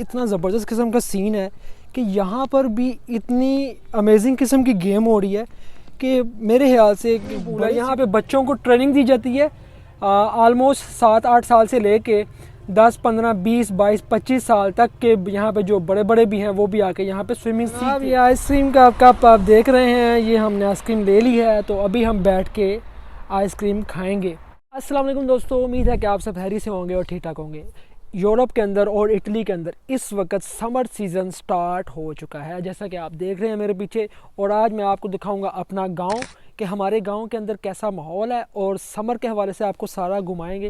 इतना ज़बरदस्त किस्म का सीन है कि यहाँ पर भी इतनी अमेजिंग किस्म की गेम हो रही है कि मेरे ख्याल से पूरा यहाँ पे बच्चों को ट्रेनिंग दी जाती है आलमोस्ट 7-8 साल से लेके 10, 15, 20, 22, 25 साल तक के यहाँ पे जो बड़े बड़े भी हैं वो भी आके यहाँ पे स्विमिंग सीखते हैं। ये आइसक्रीम का कप आप देख रहे हैं, ये हमने आइसक्रीम ले ली है, तो अभी हम बैठ के आइसक्रीम खाएंगे। अस्सलाम वालेकुम दोस्तों, उम्मीद है कि आप सब खैरियत से होंगे और ठीक ठाक होंगे। यूरोप के अंदर और इटली के अंदर इस वक्त समर सीज़न स्टार्ट हो चुका है, जैसा कि आप देख रहे हैं मेरे पीछे। और आज मैं आपको दिखाऊंगा अपना गांव कि हमारे गांव के अंदर कैसा माहौल है, और समर के हवाले से आपको सारा घुमाएंगे।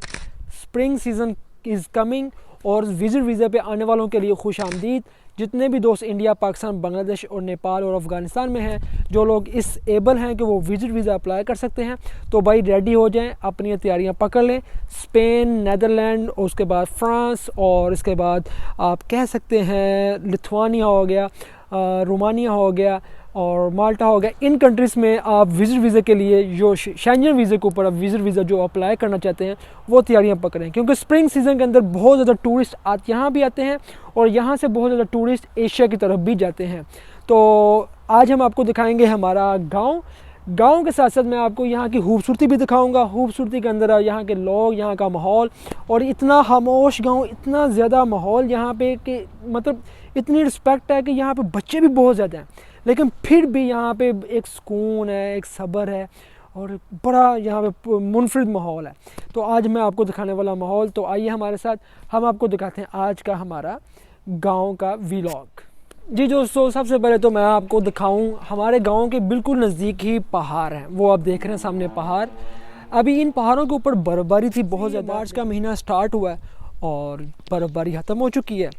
स्प्रिंग सीज़न इज़ कमिंग और विज़िट वीज़ा पे आने वालों के लिए खुश आमदीद। जितने भी दोस्त इंडिया, पाकिस्तान, बांग्लादेश और नेपाल और अफ़गानिस्तान में हैं, जो लोग इस एबल हैं कि वो विज़िट वीज़ा अप्लाई कर सकते हैं, तो भाई रेडी हो जाएं, अपनी तैयारियां पकड़ लें। स्पेन, नेदरलैंड, और उसके बाद फ्रांस, और इसके बाद आप कह सकते हैं लिथुआनिया हो गया, रोमानिया हो गया और माल्टा हो गया। इन कंट्रीज़ में आप विज़िट वीज़ा के लिए जो शेंजन वीज़े के ऊपर आप विज़िट वीज़ा जो अप्लाई करना चाहते हैं वो तैयारियां पकड़ें, क्योंकि स्प्रिंग सीज़न के अंदर बहुत ज़्यादा टूरिस्ट यहाँ भी आते हैं और यहाँ से बहुत ज़्यादा टूरिस्ट एशिया की तरफ भी जाते हैं। तो आज हम आपको दिखाएंगे हमारा गाँव के साथ साथ मैं आपको यहाँ की खूबसूरती भी दिखाऊंगा। खूबसूरती के अंदर यहाँ के लोग, यहाँ का माहौल, और इतना खामोश गांव, इतना ज़्यादा माहौल यहाँ पे कि मतलब इतनी रिस्पेक्ट है कि यहाँ पे बच्चे भी बहुत ज़्यादा हैं, लेकिन फिर भी यहाँ पे एक सुकून है, एक सब्र है और बड़ा यहाँ पे मुनफरिद माहौल है। तो आज मैं आपको दिखाने वाला माहौल, तो आइए हमारे साथ, हम आपको दिखाते हैं आज का हमारा गाँव का व्लॉग। जी दोस्तों, सबसे पहले तो मैं आपको दिखाऊं, हमारे गांव के बिल्कुल नज़दीक ही पहाड़ हैं, वो आप देख रहे हैं सामने पहाड़। अभी इन पहाड़ों के ऊपर बर्फ़बारी थी बहुत ज़्यादा। मार्च का महीना स्टार्ट हुआ है और बर्फ़बारी ख़त्म हो चुकी है,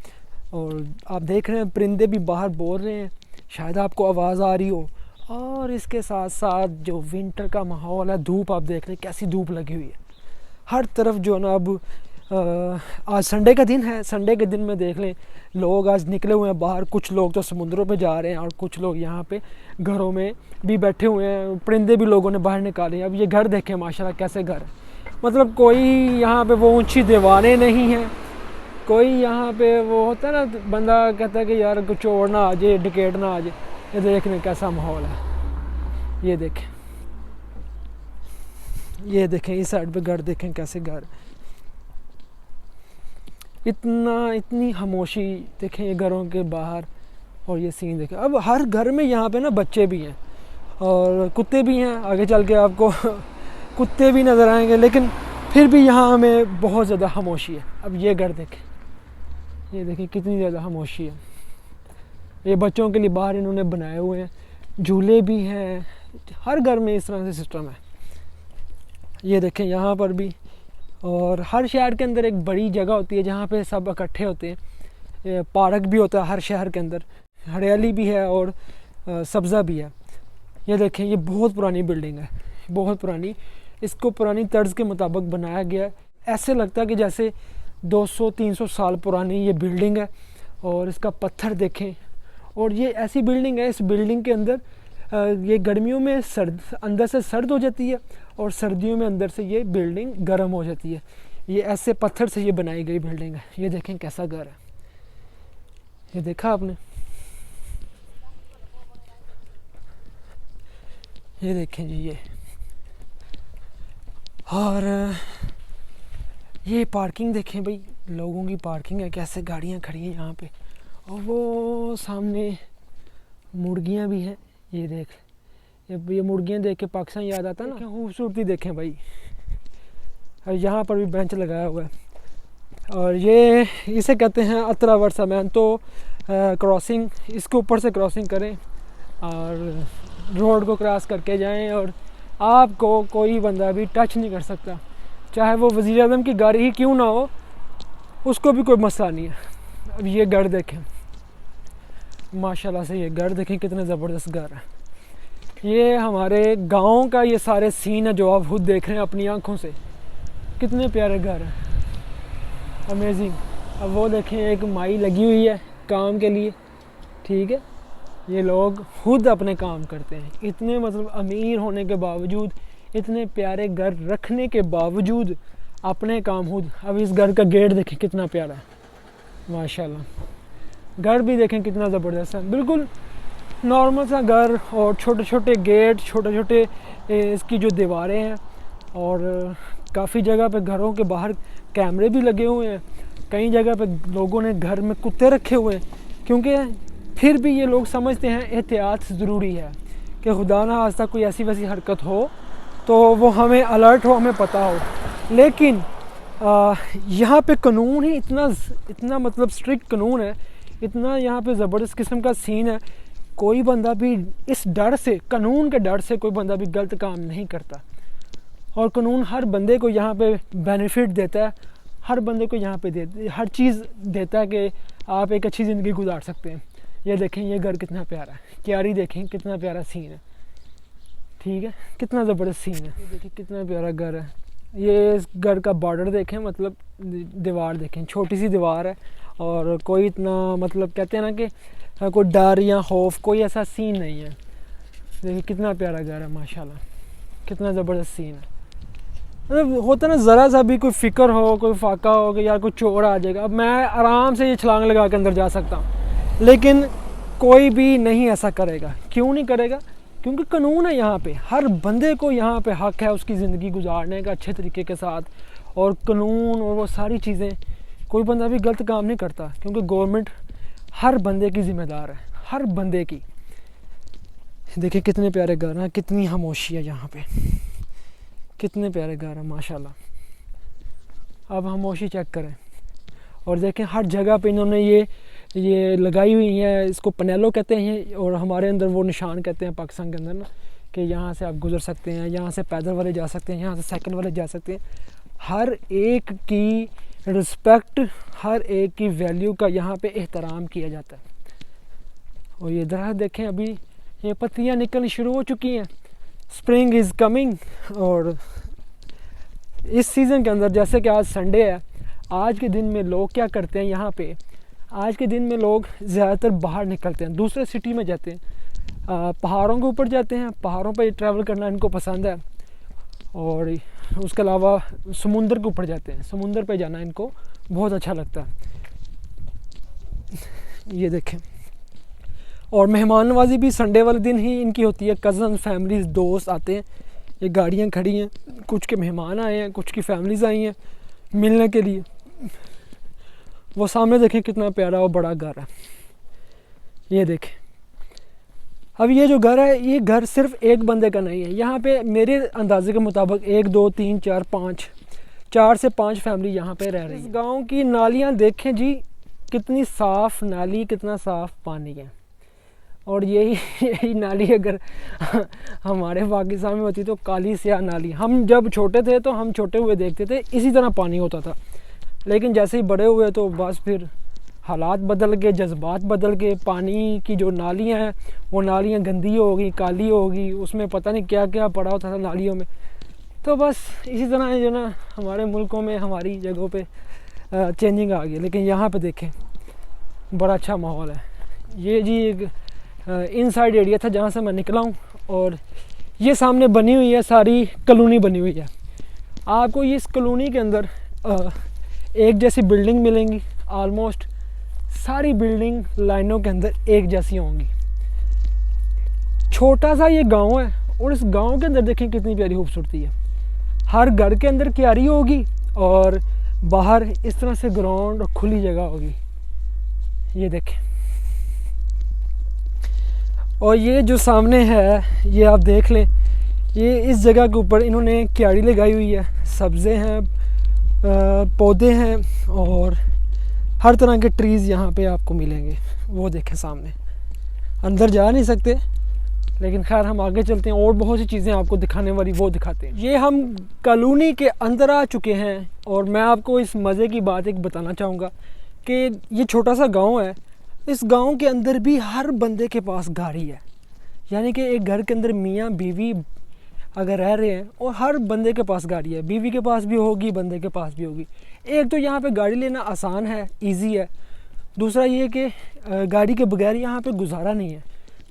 और आप देख रहे हैं परिंदे भी बाहर बोल रहे हैं, शायद आपको आवाज़ आ रही हो। और इसके साथ साथ जो विंटर का माहौल है, धूप आप देख रहे हैं कैसी धूप लगी हुई है हर तरफ जो ना। अब आज संडे का दिन है, संडे के दिन में देख लें लोग आज निकले हुए हैं बाहर। कुछ लोग तो समुद्रों पे जा रहे हैं और कुछ लोग यहाँ पे घरों में भी बैठे हुए हैं। परिंदे भी लोगों ने बाहर निकाले। अब ये घर देखें माशाल्लाह कैसे घर, मतलब कोई यहाँ पे वो ऊंची दीवारें नहीं हैं, कोई यहाँ पे वो होता है ना, बंदा कहता है कि यार कुछ चोर ना आ जाए, डकैत ना आ जाए। ये देख लें कैसा माहौल है, ये देखें, ये देखें, इस साइड पे घर देखें कैसे घर, इतनी खामोशी देखें ये घरों के बाहर। और ये सीन देखें, अब हर घर में यहाँ पे ना बच्चे भी हैं और कुत्ते भी हैं। आगे चल के आपको कुत्ते भी नज़र आएंगे, लेकिन फिर भी यहाँ हमें बहुत ज़्यादा खामोशी है। अब ये घर देखें, ये देखें कितनी ज़्यादा खामोशी है। ये बच्चों के लिए बाहर इन्होंने बनाए हुए हैं, झूले भी हैं, हर घर में इस तरह से सिस्टम है। ये देखें यहाँ पर भी। और हर शहर के अंदर एक बड़ी जगह होती है जहाँ पे सब इकट्ठे होते हैं। पार्क भी होता है हर शहर के अंदर, हरियाली भी है और सब्ज़ा भी है। ये देखें, ये बहुत पुरानी बिल्डिंग है, बहुत पुरानी। इसको पुरानी तर्ज के मुताबिक बनाया गया है। ऐसे लगता है कि जैसे 200-300 साल पुरानी ये बिल्डिंग है। और इसका पत्थर देखें, और ये ऐसी बिल्डिंग है, इस बिल्डिंग के अंदर ये गर्मियों में अंदर से सर्द हो जाती है और सर्दियों में अंदर से ये बिल्डिंग गर्म हो जाती है। ये ऐसे पत्थर से ये बनाई गई बिल्डिंग है। ये देखें कैसा घर है, ये देखा आपने, ये देखें जी ये। और ये पार्किंग देखें भाई, लोगों की पार्किंग है, कैसे गाड़ियाँ खड़ी हैं यहाँ पे। और वो सामने मुर्गियाँ भी हैं, ये देख, ये मुर्गियाँ देख के पाकिस्तान याद आता है ना। खूबसूरती देखें भाई, और यहाँ पर भी बेंच लगाया हुआ है। और ये इसे कहते हैं अतरा वर्षा मैन। तो क्रॉसिंग, इसके ऊपर से क्रॉसिंग करें और रोड को क्रॉस करके जाएं, और आपको कोई बंदा भी टच नहीं कर सकता, चाहे वो वज़ीर आज़म की गाड़ी ही क्यों ना हो, उसको भी कोई मसला नहीं है। अब ये घर देखें माशाल्लाह से, ये घर देखें कितने ज़बरदस्त घर है। ये हमारे गांव का ये सारे सीन है जो आप खुद देख रहे हैं अपनी आंखों से, कितने प्यारे घर हैं, अमेजिंग। अब वो देखें, एक माई लगी हुई है काम के लिए, ठीक है। ये लोग खुद अपने काम करते हैं, इतने मतलब अमीर होने के बावजूद, इतने प्यारे घर रखने के बावजूद अपने काम खुद। अब इस घर का गेट देखें कितना प्यारा है माशाल्लाह। घर भी देखें कितना ज़बरदस्त है, बिल्कुल नॉर्मल सा घर, और छोटे छोटे गेट, छोटे छोटे इसकी जो दीवारें हैं, और काफ़ी जगह पे घरों के बाहर कैमरे भी लगे हुए हैं। कई जगह पे लोगों ने घर में कुत्ते रखे हुए हैं, क्योंकि फिर भी ये लोग समझते हैं एहतियात ज़रूरी है कि खुदा ना खास्ता कोई ऐसी वैसी हरकत हो तो वो हमें अलर्ट हो, हमें पता हो। लेकिन यहाँ पे कानून ही इतना मतलब स्ट्रिक्ट कानून है, इतना यहाँ पे ज़बरदस्त किस्म का सीन है। कोई बंदा भी इस डर से, कानून के डर से कोई बंदा भी गलत काम नहीं करता, और कानून हर बंदे को यहाँ पे बेनिफिट देता है, हर बंदे को यहाँ पे हर चीज़ देता है कि आप एक अच्छी ज़िंदगी गुजार सकते हैं। ये देखें, ये घर कितना प्यारा है, क्यारी देखें कितना प्यारा सीन है, ठीक है, कितना ज़बरदस्त सीन है। ये देखिए कितना प्यारा घर है। ये इस घर का बॉर्डर देखें, मतलब दीवार देखें, छोटी सी दीवार है, और कोई इतना मतलब कहते हैं ना कि कोई डर या खौफ, कोई ऐसा सीन नहीं है। देखिए कितना प्यारा घर है माशाल्लाह, कितना ज़बरदस्त सीन है। मतलब होता ना, ज़रा सा भी कोई फ़िक्र हो, कोई फाका हो कि यार कोई चोर आ जाएगा, अब मैं आराम से ये छलांग लगा के अंदर जा सकता हूँ, लेकिन कोई भी नहीं ऐसा करेगा। क्यों नहीं करेगा? क्योंकि कानून है यहाँ पे, हर बंदे को यहाँ पे हक़ है उसकी ज़िंदगी गुजारने का अच्छे तरीके के साथ, और कानून और वो सारी चीज़ें, कोई बंदा भी गलत काम नहीं करता, क्योंकि गवर्नमेंट हर बंदे की ज़िम्मेदार है, हर बंदे की। देखिए कितने प्यारे घर हैं, कितनी खामोशी है यहाँ पे, कितने प्यारे घर हैं माशाल्लाह। अब खामोशी चेक करें, और देखें हर जगह पे इन्होंने ये लगाई हुई है, इसको पनेलो कहते हैं, और हमारे अंदर वो निशान कहते हैं पाकिस्तान के अंदर ना, कि यहाँ से आप गुज़र सकते हैं, यहाँ से पैदल वाले जा सकते हैं, यहाँ से साइकिल वाले जा सकते हैं। हर एक की रिस्पेक्ट, हर एक की वैल्यू का यहाँ पे एहतराम किया जाता है। और ये दरख्त देखें, अभी ये पत्तियाँ निकलनी शुरू हो चुकी हैं, स्प्रिंग इज़ कमिंग। और इस सीज़न के अंदर, जैसे कि आज संडे है, आज के दिन में लोग क्या करते हैं यहाँ पे, आज के दिन में लोग ज़्यादातर बाहर निकलते हैं, दूसरे सिटी में जाते हैं, पहाड़ों के ऊपर जाते हैं, पहाड़ों पर ट्रैवल करना इनको पसंद है, और उसके अलावा समुंदर के ऊपर जाते हैं, समुंदर पे जाना इनको बहुत अच्छा लगता है। ये देखें, और मेहमान नवाजी भी संडे वाले दिन ही इनकी होती है, कज़न, फैमिलीज़, दोस्त आते हैं, ये गाड़ियाँ खड़ी हैं, कुछ के मेहमान आए हैं, कुछ की फैमिलीज़ आई हैं मिलने के लिए। वो सामने देखें कितना प्यारा और बड़ा घर है, ये देखें। अब ये जो घर है, ये घर सिर्फ एक बंदे का नहीं है, यहाँ पे मेरे अंदाजे के मुताबिक 1 2 3 4 5 4 से 5 फैमिली यहाँ पे रह रही है। इस गाँव की नालियाँ देखें जी, कितनी साफ़ नाली, कितना साफ़ पानी है। और यही नाली अगर हमारे पाकिस्तान में होती तो काली स्याह नाली। हम जब छोटे थे तो हम छोटे हुए देखते थे इसी तरह पानी होता था, लेकिन जैसे ही बड़े हुए तो बस फिर हालात बदल गए, जज्बात बदल गए। पानी की जो नालियाँ हैं वो नालियाँ गंदी हो गई, काली हो गई, उसमें पता नहीं क्या क्या पड़ा होता था नालियों में। तो बस इसी तरह जो ना हमारे मुल्कों में, हमारी जगहों पे चेंजिंग आ गई। लेकिन यहाँ पे देखें बड़ा अच्छा माहौल है। ये जी एक इनसाइड एरिया था जहाँ से मैं निकला हूँ, और ये सामने बनी हुई है सारी कॉलोनी बनी हुई है। आपको ये इस कॉलोनी के अंदर एक जैसी बिल्डिंग मिलेंगी, आलमोस्ट सारी बिल्डिंग लाइनों के अंदर एक जैसी होंगी। छोटा सा ये गांव है, और इस गांव के अंदर देखें कितनी प्यारी खूबसूरती है। हर घर के अंदर क्यारी होगी, और बाहर इस तरह से ग्राउंड और खुली जगह होगी, ये देखें। और ये जो सामने है, ये आप देख लें, ये इस जगह के ऊपर इन्होंने क्यारी लगाई हुई है, सब्ज़े हैं, पौधे हैं, और हर तरह के ट्रीज़ यहाँ पे आपको मिलेंगे। वो देखें सामने, अंदर जा नहीं सकते, लेकिन खैर हम आगे चलते हैं और बहुत सी चीज़ें आपको दिखाने वाली वो दिखाते हैं। ये हम कॉलोनी के अंदर आ चुके हैं, और मैं आपको इस मज़े की बात एक बताना चाहूँगा कि ये छोटा सा गांव है, इस गांव के अंदर भी हर बंदे के पास गाड़ी है। यानी कि एक घर के अंदर मियाँ बीवी अगर रह रहे हैं, और हर बंदे के पास गाड़ी है, बीवी के पास भी होगी, बंदे के पास भी होगी। एक तो यहाँ पे गाड़ी लेना आसान है, इजी है। दूसरा ये कि गाड़ी के बगैर यहाँ पे गुजारा नहीं है।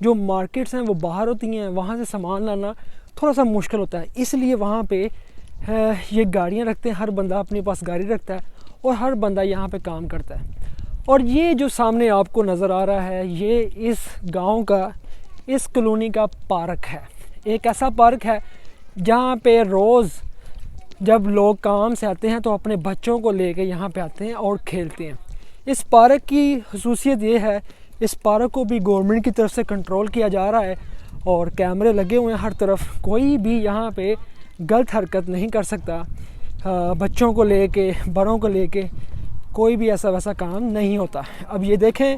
जो मार्केट्स हैं वो बाहर होती हैं, वहाँ से सामान लाना थोड़ा सा मुश्किल होता है, इसलिए वहाँ पे ये गाड़ियाँ रखते हैं। हर बंदा अपने पास गाड़ी रखता है, और हर बंदा यहाँ पे काम करता है। और ये जो सामने आपको नज़र आ रहा है, ये इस गांव का, इस कॉलोनी का पार्क है। एक ऐसा पार्क है जहाँ पे रोज़ जब लोग काम से आते हैं तो अपने बच्चों को लेके यहाँ पे आते हैं और खेलते हैं। इस पार्क की खसूसियत ये है, इस पार्क को भी गवर्नमेंट की तरफ से कंट्रोल किया जा रहा है और कैमरे लगे हुए हैं हर तरफ। कोई भी यहाँ पे गलत हरकत नहीं कर सकता। बच्चों को लेके, बड़ों को लेके कोई भी ऐसा वैसा काम नहीं होता। अब ये देखें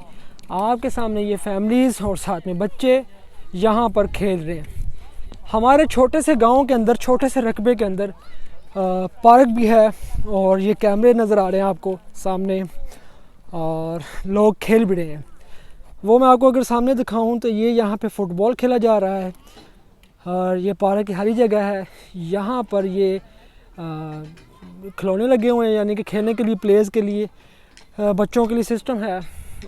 आपके सामने, ये फैमिलीज़ और साथ में बच्चे यहाँ पर खेल रहे हैं। हमारे छोटे से गांव के अंदर, छोटे से रकबे के अंदर पार्क भी है और ये कैमरे नज़र आ रहे हैं आपको सामने और लोग खेल भी रहे हैं। वो मैं आपको अगर सामने दिखाऊं तो ये यहाँ पे फ़ुटबॉल खेला जा रहा है और ये पार्क की हरी जगह है। यहाँ पर ये खिलौने लगे हुए हैं, यानी कि खेलने के लिए, प्लेयर्स के लिए, बच्चों के लिए सिस्टम है।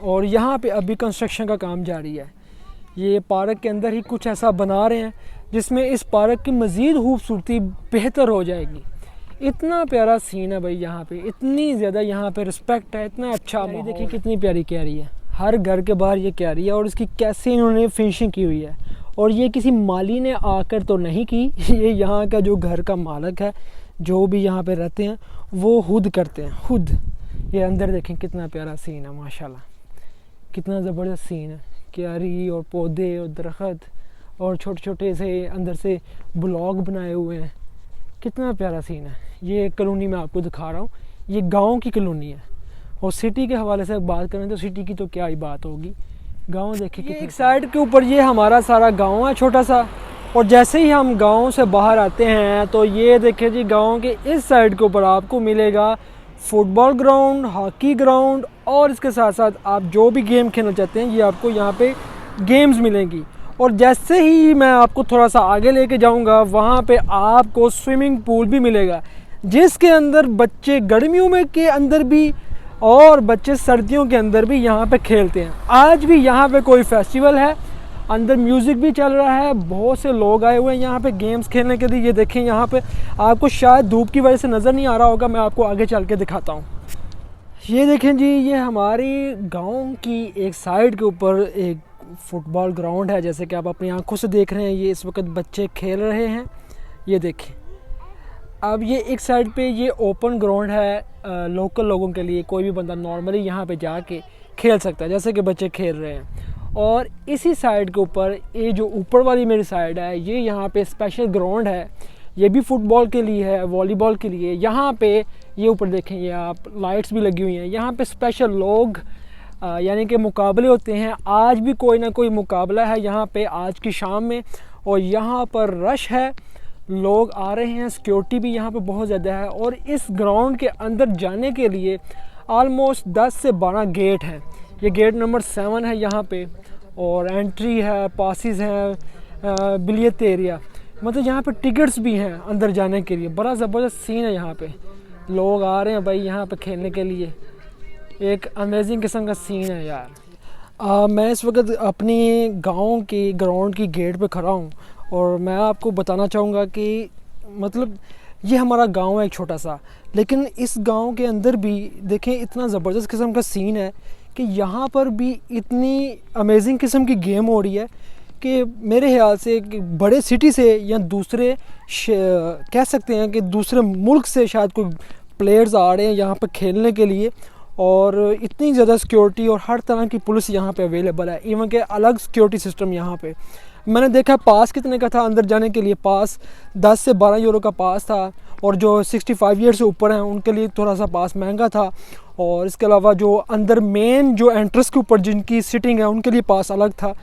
और यहाँ पे अभी कंस्ट्रक्शन का काम जारी है। ये पार्क के अंदर ही कुछ ऐसा बना रहे हैं जिसमें इस पार्क की मज़ीद खूबसूरती बेहतर हो जाएगी। इतना प्यारा सीन है भाई यहाँ पे, इतनी ज़्यादा यहाँ पे रिस्पेक्ट है, इतना अच्छा। देखिए कितनी प्यारी क्यारी है, हर घर के बाहर ये क्यारी है और इसकी कैसे इन्होंने फिनिशिंग की हुई है। और ये किसी माली ने आकर तो नहीं की, ये यहाँ का जो घर का मालिक है, जो भी यहाँ पे रहते हैं वो खुद करते हैं, खुद। ये अंदर देखें कितना प्यारा सीन है, माशाल्लाह कितना ज़बरदस्त सीन है। क्यारी और पौधे और दरख्त और छोटे छोटे से अंदर से ब्लॉक बनाए हुए हैं, कितना प्यारा सीन है। ये कॉलोनी मैं आपको दिखा रहा हूँ, ये गांव की कॉलोनी है। और सिटी के हवाले से बात करें तो सिटी की तो क्या ही बात होगी, गांव देखिए कि एक साइड के ऊपर ये हमारा सारा गांव है छोटा सा। और जैसे ही हम गांव से बाहर आते हैं तो ये देखिए जी, गांव के इस साइड के ऊपर आपको मिलेगा फुटबॉल ग्राउंड, हॉकी ग्राउंड और इसके साथ साथ आप जो भी गेम खेलना चाहते हैं ये आपको यहाँ पे गेम्स मिलेंगी। और जैसे ही मैं आपको थोड़ा सा आगे लेके जाऊँगा वहाँ पे आपको स्विमिंग पूल भी मिलेगा, जिसके अंदर बच्चे गर्मियों में के अंदर भी और बच्चे सर्दियों के अंदर भी यहाँ पे खेलते हैं। आज भी यहाँ पे कोई फेस्टिवल है, अंदर म्यूज़िक भी चल रहा है, बहुत से लोग आए हुए हैं यहाँ पे गेम्स खेलने के लिए। ये देखें यहाँ पे आपको शायद धूप की वजह से नज़र नहीं आ रहा होगा, मैं आपको आगे चल के दिखाता हूँ। ये देखें जी, ये हमारी गांव की एक साइड के ऊपर एक फुटबॉल ग्राउंड है, जैसे कि आप अपनी आंखों से देख रहे हैं। ये इस वक्त बच्चे खेल रहे हैं, ये देखें। अब ये एक साइड पे ये ओपन ग्राउंड है लोकल लोगों के लिए, कोई भी बंदा नॉर्मली यहाँ पे जाके खेल सकता है, जैसे कि बच्चे खेल रहे हैं। और इसी साइड के ऊपर ये जो ऊपर वाली मेरी साइड है, ये यहाँ पे स्पेशल ग्राउंड है, ये भी फुटबॉल के लिए है, वॉलीबॉल के लिए। यहाँ पे ये ऊपर देखें, ये आप लाइट्स भी लगी हुई हैं। यहाँ पे स्पेशल लोग यानी कि मुकाबले होते हैं। आज भी कोई ना कोई मुकाबला है यहाँ पे आज की शाम में, और यहाँ पर रश है, लोग आ रहे हैं, सिक्योरिटी भी यहाँ पे बहुत ज़्यादा है। और इस ग्राउंड के अंदर जाने के लिए आलमोस्ट 10 से 12 गेट हैं। ये गेट नंबर 7 है यहाँ पे, और एंट्री है, पासिस हैं, बिलियत एरिया, मतलब यहाँ पे टिकट्स भी हैं अंदर जाने के लिए। बड़ा ज़बरदस्त सीन है यहाँ पे, लोग आ रहे हैं भाई यहाँ पे खेलने के लिए। एक अमेजिंग किस्म का सीन है यार। मैं इस वक्त अपनी गांव की ग्राउंड की गेट पे खड़ा हूँ और मैं आपको बताना चाहूँगा कि मतलब ये हमारा गांव है एक छोटा सा, लेकिन इस गांव के अंदर भी देखें इतना ज़बरदस्त किस्म का सीन है कि यहाँ पर भी इतनी अमेजिंग किस्म की गेम हो रही है कि मेरे ख्याल से बड़े सिटी से या दूसरे कह सकते हैं कि दूसरे मुल्क से शायद कोई प्लेयर्स आ रहे हैं यहाँ पर खेलने के लिए। और इतनी ज़्यादा सिक्योरिटी और हर तरह की पुलिस यहाँ पे अवेलेबल है, इवन के अलग सिक्योरिटी सिस्टम यहाँ पे। मैंने देखा पास कितने का था अंदर जाने के लिए, पास 10 से 12 यूरो का पास था, और जो 65 ईयर से ऊपर हैं उनके लिए थोड़ा सा पास महंगा था। और इसके अलावा जो अंदर मेन जो एंट्रेंस के ऊपर जिनकी सिटिंग है उनके लिए पास अलग था।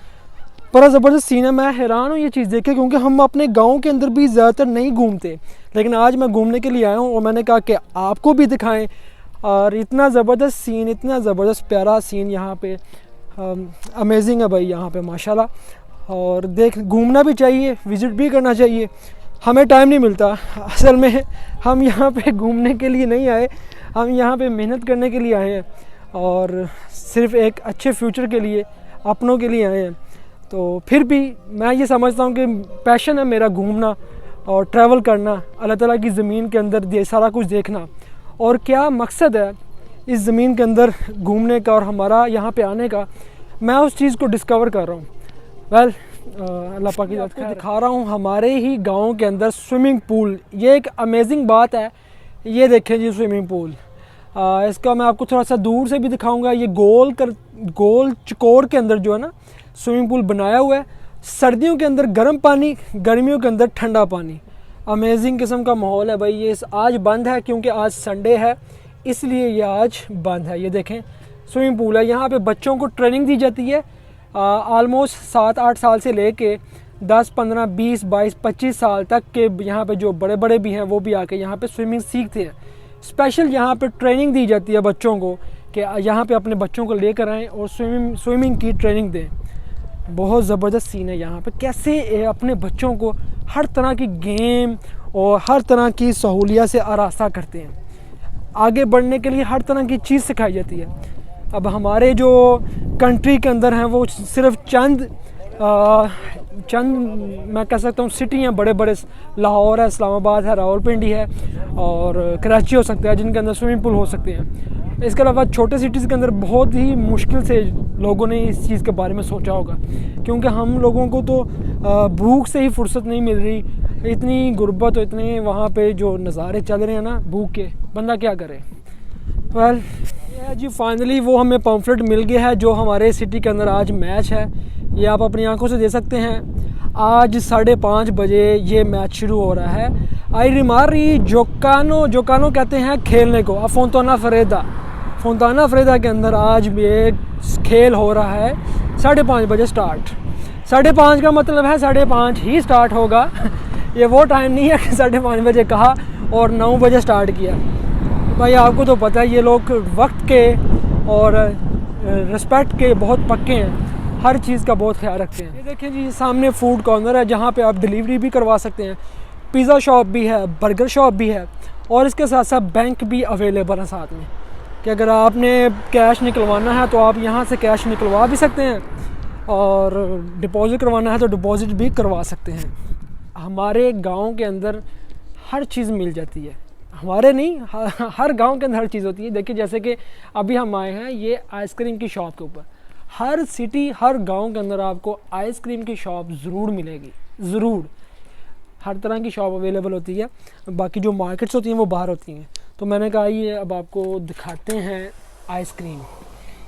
बड़ा ज़बरदस्त सीन है, मैं हैरान हूँ ये चीज़ देख के, क्योंकि हम अपने गाँव के अंदर भी ज़्यादातर नहीं घूमते, लेकिन आज मैं घूमने के लिए आया हूँ और मैंने कहा कि आपको भी दिखाएँ। और इतना ज़बरदस्त सीन, इतना ज़बरदस्त प्यारा सीन यहाँ पे, अमेजिंग है भाई यहाँ पे माशाल्लाह। और देख घूमना भी चाहिए, विज़िट भी करना चाहिए। हमें टाइम नहीं मिलता, असल में हम यहाँ पे घूमने के लिए नहीं आए, हम यहाँ पे मेहनत करने के लिए आए हैं और सिर्फ एक अच्छे फ्यूचर के लिए, अपनों के लिए आए हैं। तो फिर भी मैं ये समझता हूँ कि पैशन है मेरा घूमना और ट्रैवल करना, अल्लाह ताला की ज़मीन के अंदर ये सारा कुछ देखना। और क्या मकसद है इस ज़मीन के अंदर घूमने का और हमारा यहाँ पे आने का, मैं उस चीज़ को डिस्कवर कर रहा हूँ। वेल अल्लाह पाक की आपको दिखा रहा हूँ हमारे ही गांव के अंदर स्विमिंग पूल। ये एक अमेजिंग बात है। ये देखें जी स्विमिंग पूल, इसका मैं आपको थोड़ा सा दूर से भी दिखाऊंगा। ये गोल चकोर के अंदर जो है ना स्विमिंग पूल बनाया हुआ है। सर्दियों के अंदर गर्म पानी, गर्मियों के अंदर ठंडा पानी। अमेजिंग किस्म का माहौल है भाई। ये आज बंद है क्योंकि आज संडे है, इसलिए ये आज बंद है। ये देखें स्विमिंग पूल है, यहाँ पे बच्चों को ट्रेनिंग दी जाती है। आलमोस्ट 7-8 साल से लेके 10, 15, 20, 22, 25 साल तक के यहाँ पे जो बड़े बड़े भी हैं वो भी आके यहाँ पे स्विमिंग सीखते हैं। स्पेशल यहाँ पे ट्रेनिंग दी जाती है बच्चों को कि यहाँ पे अपने बच्चों को लेकर आएँ और स्विमिंग की ट्रेनिंग दें। बहुत ज़बरदस्त सीन है यहाँ पे, कैसे अपने बच्चों को हर तरह की गेम और हर तरह की सहूलियत से आरास्ता करते हैं। आगे बढ़ने के लिए हर तरह की चीज़ सिखाई जाती है। अब हमारे जो कंट्री के अंदर हैं वो सिर्फ चंद मैं कह सकता हूँ सिटी हैं बड़े बड़े, लाहौर है, इस्लामाबाद है, रावलपिंडी है और कराची हो सकता है, जिनके अंदर स्विमिंग पूल हो सकते हैं। इसके अलावा छोटे सिटीज़ के अंदर बहुत ही मुश्किल से लोगों ने इस चीज़ के बारे में सोचा होगा, क्योंकि हम लोगों को तो भूख से ही फुर्सत नहीं मिल रही। इतनी गुर्बत और इतने वहाँ पे जो नज़ारे चल रहे हैं ना भूख के, बंदा क्या करे। वेल जी फाइनली वो हमें पम्फलेट मिल गया है जो हमारे सिटी के अंदर आज मैच है। ये आप अपनी आंखों से देख सकते हैं। आज 5:30 बजे ये मैच शुरू हो रहा है। आई रिमारी जोकानो कहते हैं खेलने को। फोंताना फरेदा के अंदर आज ये खेल हो रहा है 5:30 बजे स्टार्ट। 5:30 का मतलब है 5:30 ही स्टार्ट होगा। ये वो टाइम नहीं है कि 5:30 बजे कहा और 9 बजे स्टार्ट किया। भाई आपको तो पता है ये लोग वक्त के और रिस्पेक्ट के बहुत पक्के हैं, हर चीज़ का बहुत ख्याल रखते हैं। ये देखें जी सामने फूड कॉर्नर है जहाँ पे आप डिलीवरी भी करवा सकते हैं। पिज़्ज़ा शॉप भी है, बर्गर शॉप भी है और इसके साथ साथ बैंक भी अवेलेबल है साथ में, कि अगर आपने कैश निकलवाना है तो आप यहाँ से कैश निकलवा भी सकते हैं और डिपॉज़िट करवाना है तो डिपॉज़िट भी करवा सकते हैं। हमारे गाँव के अंदर हर चीज़ मिल जाती है। हमारे नहीं, हर गांव के अंदर हर चीज़ होती है। देखिए जैसे कि अभी हम आए हैं ये आइसक्रीम की शॉप के ऊपर। हर सिटी, हर गांव के अंदर आपको आइसक्रीम की शॉप ज़रूर मिलेगी, ज़रूर। हर तरह की शॉप अवेलेबल होती है। बाकी जो मार्केट्स होती हैं वो बाहर होती हैं। तो मैंने कहा ये अब आपको दिखाते हैं आइसक्रीम,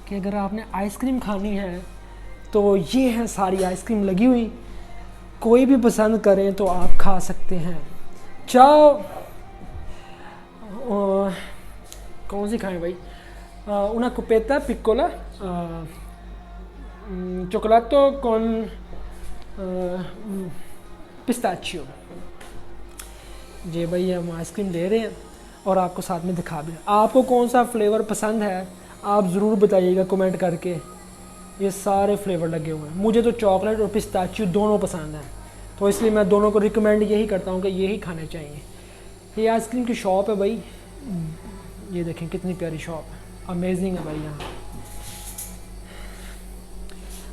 कि अगर आपने आइसक्रीम खानी है तो ये है सारी आइसक्रीम लगी हुई। कोई भी पसंद करें तो आप खा सकते हैं। चाहो कौन सी खाएं भाई? una copetta piccola cioccolato con pistachio. जी भाई हम आइसक्रीम ले रहे हैं और आपको साथ में दिखा भी। आपको कौन सा फ्लेवर पसंद है आप ज़रूर बताइएगा कमेंट करके। ये सारे फ्लेवर लगे हुए हैं। मुझे तो चॉकलेट और पिस्ताचियो दोनों पसंद हैं, तो इसलिए मैं दोनों को रिकमेंड यही करता हूँ कि यही खाने चाहिए। ये आइसक्रीम की शॉप है भाई। ये देखें कितनी प्यारी शॉप है, अमेजिंग है भाई। यहाँ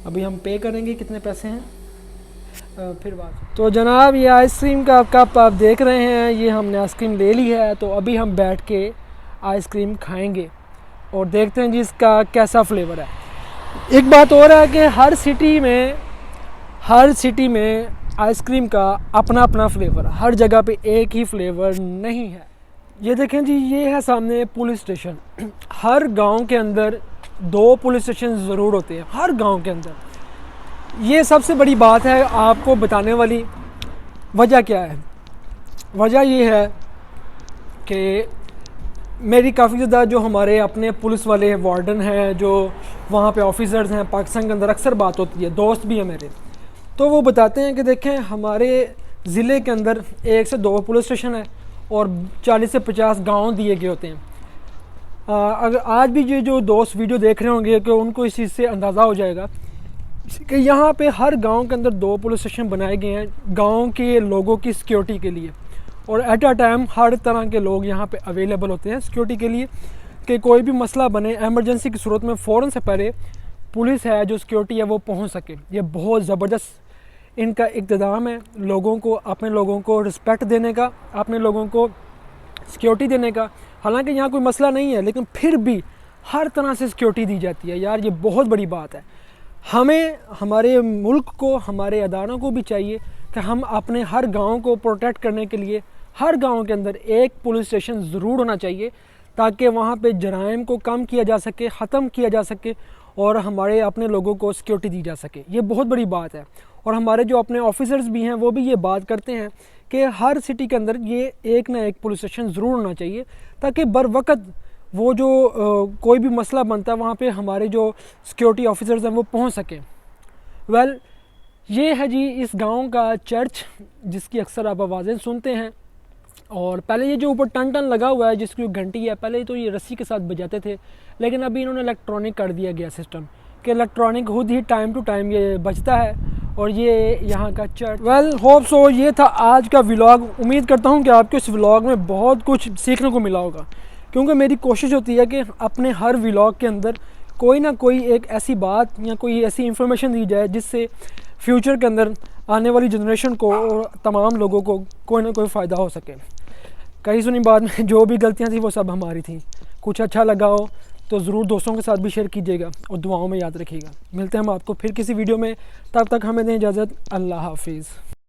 अभी हम पे करेंगे कितने पैसे हैं फिर बात। तो जनाब ये आइसक्रीम का कप आप देख रहे हैं, ये हमने आइसक्रीम ले ली है। तो अभी हम बैठ के आइसक्रीम खाएंगे और देखते हैं जी इसका कैसा फ्लेवर है। एक बात और है कि हर सिटी में आइसक्रीम का अपना अपना फ्लेवर, हर जगह पे एक ही फ्लेवर नहीं है। ये देखें जी ये है सामने पुलिस स्टेशन। हर गांव के अंदर 2 पुलिस स्टेशन ज़रूर होते हैं, हर गांव के अंदर। ये सबसे बड़ी बात है आपको बताने वाली। वजह क्या है? वजह ये है कि मेरी काफ़ी ज़्यादा जो हमारे अपने पुलिस वाले वार्डन हैं, जो वहाँ पे ऑफिसर्स हैं, पाकिस्तान के अंदर अक्सर बात होती है, दोस्त भी हैं मेरे, तो वो बताते हैं कि देखें हमारे ज़िले के अंदर 1 से 2 पुलिस स्टेशन है और 40 से 50 गांव दिए गए होते हैं। अगर आज भी ये जो दोस्त वीडियो देख रहे होंगे कि उनको इस चीज़ से अंदाज़ा हो जाएगा कि यहाँ पे हर गांव के अंदर 2 पुलिस स्टेशन बनाए गए हैं गांव के लोगों की सिक्योरिटी के लिए। और एट अ टाइम हर तरह के लोग यहाँ पे अवेलेबल होते हैं सिक्योरिटी के लिए, कि कोई भी मसला बने एमरजेंसी की सूरत में फ़ौरन से पहले पुलिस है जो सिक्योरिटी है वो पहुँच सके। ये बहुत ज़बरदस्त इनका इक़्तिदाम है, लोगों को, अपने लोगों को रिस्पेक्ट देने का, अपने लोगों को सिक्योरिटी देने का। हालांकि यहाँ कोई मसला नहीं है लेकिन फिर भी हर तरह से सिक्योरिटी दी जाती है। यार ये बहुत बड़ी बात है। हमें हमारे मुल्क को, हमारे अदारों को भी चाहिए कि हम अपने हर गांव को प्रोटेक्ट करने के लिए हर गांव के अंदर एक पुलिस स्टेशन ज़रूर होना चाहिए, ताकि वहाँ पे जराइम को कम किया जा सके, ख़त्म किया जा सके और हमारे अपने लोगों को सिक्योरिटी दी जा सके। ये बहुत बड़ी बात है। और हमारे जो अपने ऑफिसर्स भी हैं वो भी ये बात करते हैं कि हर सिटी के अंदर ये एक ना एक पुलिस स्टेशन ज़रूर होना चाहिए, ताकि बर वक्त वो जो कोई भी मसला बनता है वहाँ पे हमारे जो सिक्योरिटी ऑफिसर्स हैं वो पहुँच सकें। वेल, ये है जी इस गांव का चर्च, जिसकी अक्सर आप आवाज़ें सुनते हैं। और पहले ये जो ऊपर टन टन लगा हुआ है जिसकी घंटी है, पहले तो ये रस्सी के साथ बजाते थे, लेकिन अभी इन्होंने इलेक्ट्रॉनिक कर दिया गया सिस्टम कि इलेक्ट्रॉनिक खुद ही टाइम टू टाइम ये बजता है। और ये यहाँ का चर्च। वेल, होप सो ये था आज का व्लॉग। उम्मीद करता हूँ कि आपको इस व्लॉग में बहुत कुछ सीखने को मिला होगा, क्योंकि मेरी कोशिश होती है कि अपने हर व्लॉग के अंदर कोई ना कोई एक ऐसी बात या कोई ऐसी इंफॉर्मेशन दी जाए जिससे फ्यूचर के अंदर आने वाली जनरेशन को और तमाम लोगों को कोई ना कोई फ़ायदा हो सके। कहीं सुनी बात में जो भी गलतियाँ थी वो सब हमारी थी। कुछ अच्छा लगा हो तो ज़रूर दोस्तों के साथ भी शेयर कीजिएगा और दुआओं में याद रखिएगा। मिलते हैं हम आपको फिर किसी वीडियो में, तब तक हमें दें इजाज़त। अल्लाह हाफिज़।